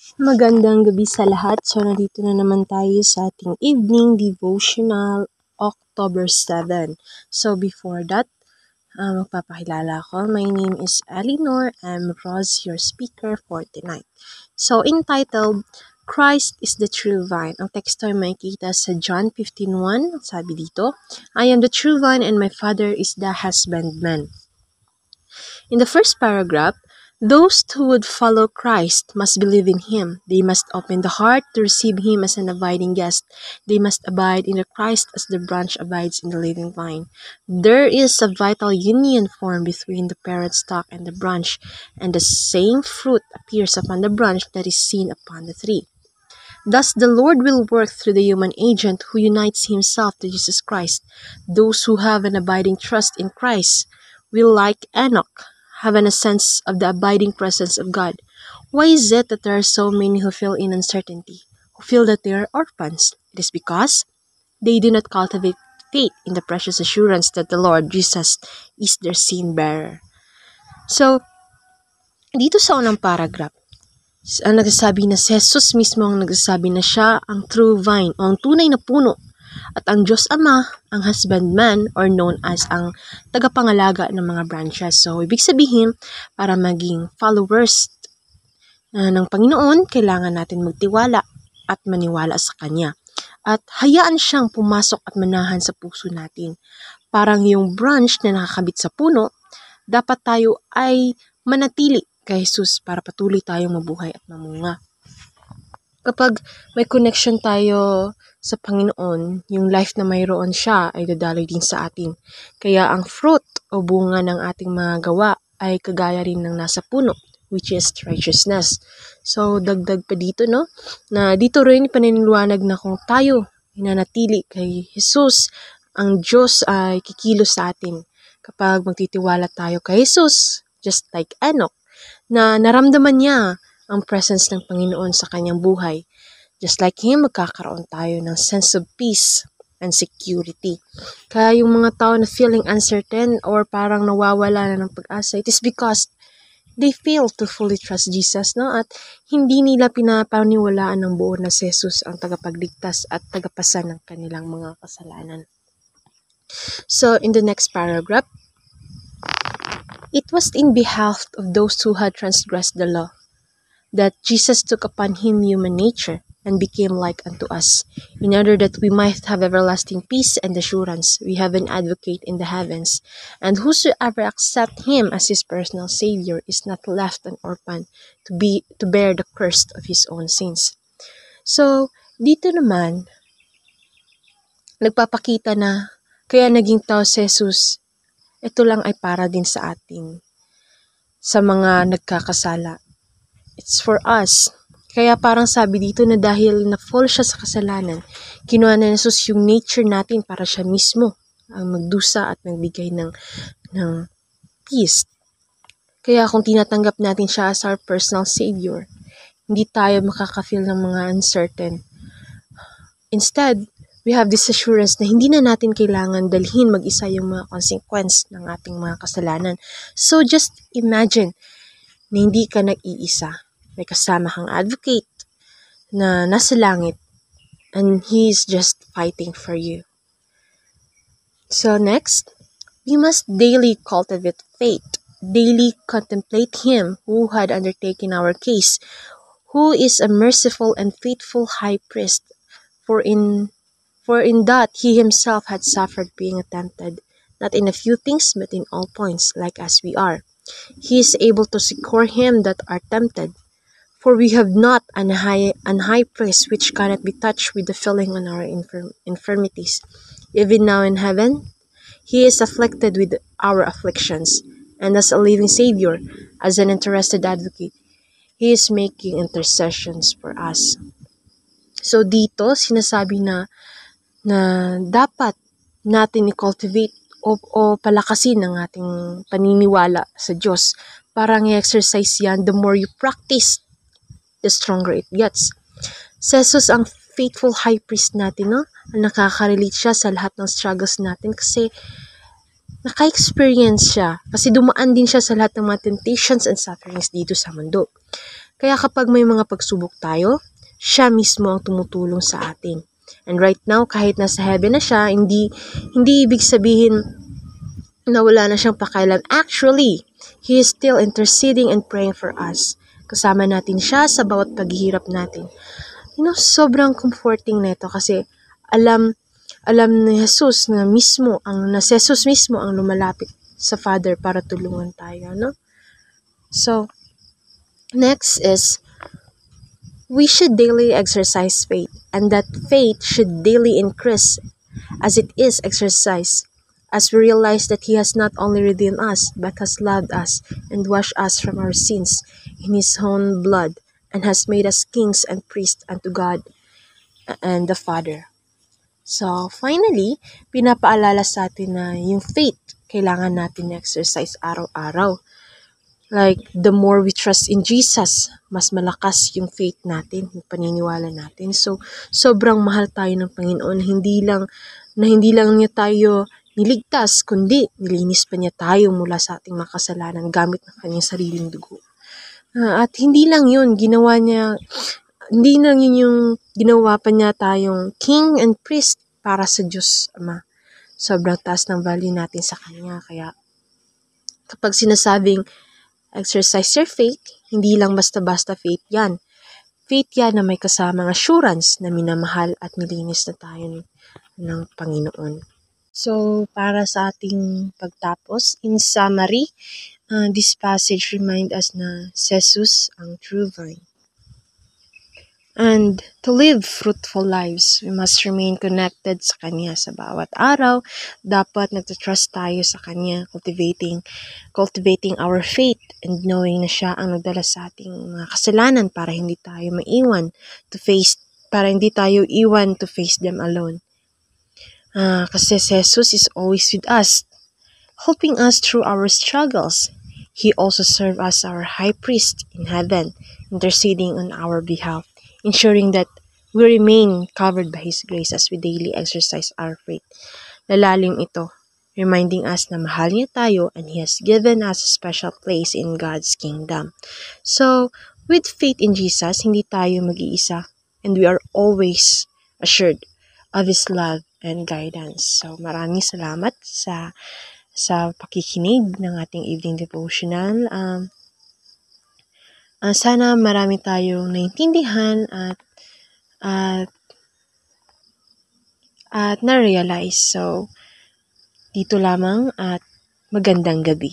Magandang gabi sa lahat. So, nandito na naman tayo sa ating evening devotional October 7. So, before that, magpapakilala ako. My name is Eleanor. I'm Rose, your speaker for tonight. So, entitled, Christ is the True Vine. Ang teksto ay makikita sa John 15:1. Sabi dito, I am the true vine and my Father is the husbandman. In the first paragraph, those who would follow Christ must believe in Him. They must open the heart to receive Him as an abiding guest. They must abide in the Christ as the branch abides in the living vine. There is a vital union formed between the parent stock and the branch, and the same fruit appears upon the branch that is seen upon the tree. Thus, the Lord will work through the human agent who unites himself to Jesus Christ. Those who have an abiding trust in Christ will, like Enoch, have a sense of the abiding presence of God. Why is it that there are so many who feel in uncertainty, who feel that they are orphans? It is because they do not cultivate faith in the precious assurance that the Lord Jesus is their sin bearer. So, dito sa unang paragraph, ang nagsasabi na si Jesus mismo ang nagsasabi na siya ang true vine o ang tunay na puno at ang Diyos Ama ang husbandman or known as ang tagapangalaga ng mga branches. So, ibig sabihin, para maging followers ng Panginoon, kailangan natin magtiwala at maniwala sa Kanya. At hayaan siyang pumasok at manahan sa puso natin. Parang yung branch na nakakabit sa puno, dapat tayo ay manatili kay Jesus para patuloy tayong mabuhay at mamunga. Kapag may connection tayo sa Panginoon, yung life na mayroon siya ay dadaloy din sa atin. Kaya ang fruit o bunga ng ating mga gawa ay kagaya rin ng nasa puno, which is righteousness. So, dagdag pa dito, no? Na dito rin paniniwanag na kung tayo inanatili kay Jesus, ang Diyos ay kikilos sa atin. Kapag magtitiwala tayo kay Jesus, just like Enoch, na naramdaman niya ang presence ng Panginoon sa kanyang buhay. Just like Him, magkakaroon tayo ng sense of peace and security. Kaya yung mga tao na feeling uncertain or parang nawawala na ng pag-asa, it is because they fail to fully trust Jesus, no? At hindi nila pinapaniwalaan ng buo na si Jesus ang tagapagligtas at tagapasan ng kanilang mga kasalanan. So, in the next paragraph, it was in behalf of those who had transgressed the law that Jesus took upon Him human nature and became like unto us, in order that we might have everlasting peace and assurance. We have an advocate in the heavens, and whosoever accepts Him as his personal Savior is not left an orphan to bear the curse of his own sins. So, dito naman, nagpapakita na kaya naging tao si Jesus, ito lang ay para din sa atin, sa mga nagkakasala. It's for us. Kaya parang sabi dito na dahil na-fall siya sa kasalanan, kinuha na Jesus yung nature natin para siya mismo ang magdusa at magbigay ng peace. Kaya kung tinatanggap natin siya as our personal Savior, hindi tayo makaka-feel ng mga uncertain. Instead, we have this assurance na hindi na natin kailangan dalhin mag-isa yung mga consequence ng ating mga kasalanan. So just imagine na hindi ka nag-iisa. May kasama kang advocate na nasa langit and He's just fighting for you. So next, we must daily cultivate faith, daily contemplate Him who had undertaken our case, who is a merciful and faithful high priest, for in that He Himself had suffered being tempted, not in a few things, but in all points, like as we are. He is able to succor him that are tempted. For we have not an high priest which cannot be touched with the feeling on our infirmities. Even now in heaven, He is afflicted with our afflictions, and as a living Savior, as an interested advocate, He is making intercessions for us. So dito, sinasabi na dapat natin i-cultivate o palakasin ang ating paniniwala sa Diyos. Parang i-exercise yan, the more you practice, the stronger it gets. Si Jesus ang faithful high priest natin, no? Nakaka-relate siya sa lahat ng struggles natin kasi naka-experience siya. Kasi dumaan din siya sa lahat ng mga temptations and sufferings dito sa mundo. Kaya kapag may mga pagsubok tayo, siya mismo ang tumutulong sa atin. And right now, kahit nasa heaven na siya, hindi ibig sabihin na wala na siyang pakialam. Actually, He is still interceding and praying for us. Kasama natin siya sa bawat paghihirap natin. Sobrang comforting nito kasi alam ni Jesus na si Jesus mismo ang lumalapit sa Father para tulungan tayo, no? So, next is, we should daily exercise faith, and that faith should daily increase as it is exercised, as we realize that He has not only redeemed us, but has loved us and washed us from our sins in His own blood, and has made us kings and priests unto God and the Father. So, finally, pinapaalala sa atin na yung faith, kailangan natin exercise araw-araw. Like, the more we trust in Jesus, mas malakas yung faith natin, yung paniniwala natin. So, sobrang mahal tayo ng Panginoon. Hindi lang niya tayo niligtas, kundi nilinis pa niya tayo mula sa ating makasalanan gamit ng kanyang sariling dugo. At hindi lang yun yung ginawa pa niya tayong king and priest para sa Diyos Ama. Sobrang taas ng value natin sa Kanya. Kaya kapag sinasabing exercise your faith, hindi lang basta-basta faith yan. Faith yan na may kasamang assurance na minamahal at nilinis na tayo ng Panginoon. So, para sa ating pagtapos, in summary, this passage reminds us na Jesus ang true vine. And to live fruitful lives, we must remain connected sa Kanya sa bawat araw. Dapat nagtatrust tayo sa Kanya, cultivating our faith and knowing na siya ang nagdala sa ating mga kasalanan para hindi tayo iwan to face them alone. Kasi Jesus is always with us, helping us through our struggles. He also serves as our high priest in heaven, interceding on our behalf, ensuring that we remain covered by His grace as we daily exercise our faith. Lalalim ito, reminding us na mahal niya tayo and He has given us a special place in God's kingdom. So, with faith in Jesus, hindi tayo mag-iisa, and we are always assured of His love and guidance. So, maraming salamat sa pakikinig ng ating evening devotional. Sana marami tayong naintindihan at na-realize. So, dito lamang at magandang gabi.